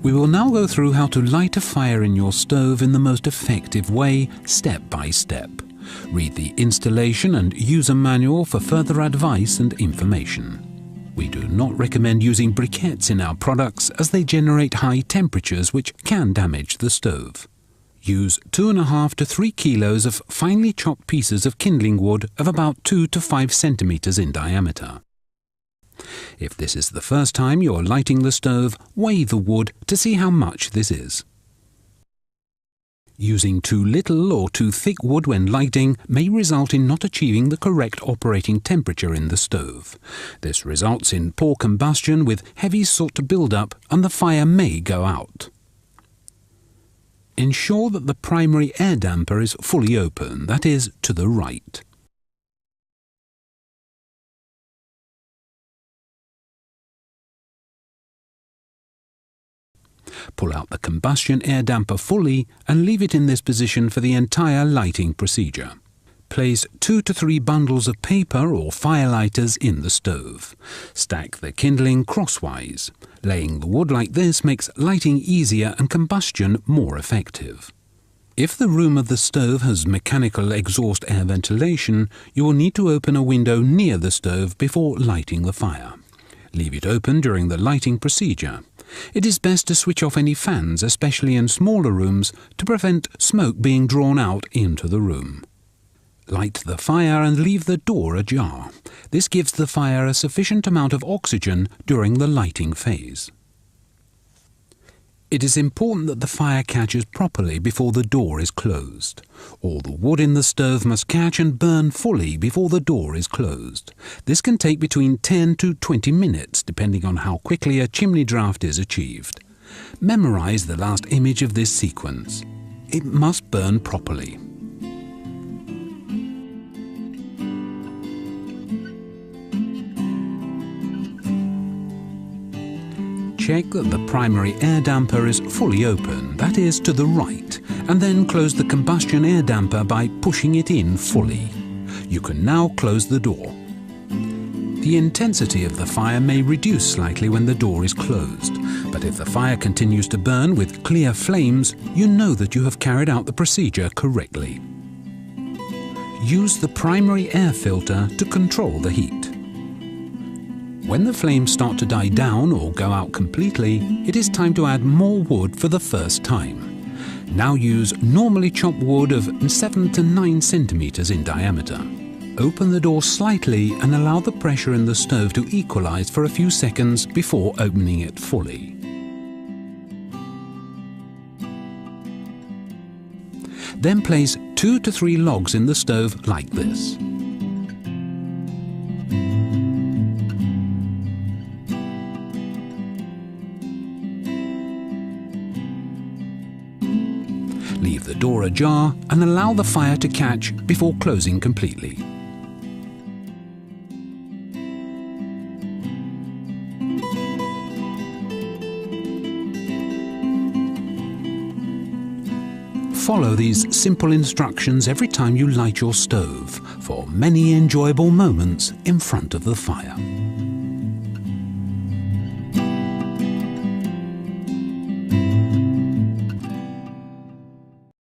We will now go through how to light a fire in your stove in the most effective way, step by step. Read the installation and user manual for further advice and information. We do not recommend using briquettes in our products as they generate high temperatures which can damage the stove. Use 2.5 to 3 kilos of finely chopped pieces of kindling wood of about 2 to 5 centimeters in diameter. If this is the first time you're lighting the stove, weigh the wood to see how much this is. Using too little or too thick wood when lighting may result in not achieving the correct operating temperature in the stove. This results in poor combustion with heavy soot buildup, and the fire may go out. Ensure that the primary air damper is fully open, that is, to the right. Pull out the combustion air damper fully and leave it in this position for the entire lighting procedure. Place 2 to 3 bundles of paper or firelighters in the stove. Stack the kindling crosswise. Laying the wood like this makes lighting easier and combustion more effective. If the room of the stove has mechanical exhaust air ventilation, you will need to open a window near the stove before lighting the fire. Leave it open during the lighting procedure. It is best to switch off any fans, especially in smaller rooms, to prevent smoke being drawn out into the room. Light the fire and leave the door ajar. This gives the fire a sufficient amount of oxygen during the lighting phase. It is important that the fire catches properly before the door is closed. All the wood in the stove must catch and burn fully before the door is closed. This can take between 10 to 20 minutes, depending on how quickly a chimney draft is achieved. Memorize the last image of this sequence. It must burn properly. Check that the primary air damper is fully open, that is, to the right, and then close the combustion air damper by pushing it in fully. You can now close the door. The intensity of the fire may reduce slightly when the door is closed, but if the fire continues to burn with clear flames, you know that you have carried out the procedure correctly. Use the primary air filter to control the heat. When the flames start to die down or go out completely, it is time to add more wood for the first time. Now use normally chopped wood of 7 to 9 centimeters in diameter. Open the door slightly and allow the pressure in the stove to equalize for a few seconds before opening it fully. Then place 2 to 3 logs in the stove like this. Leave the door ajar and allow the fire to catch before closing completely. Follow these simple instructions every time you light your stove for many enjoyable moments in front of the fire.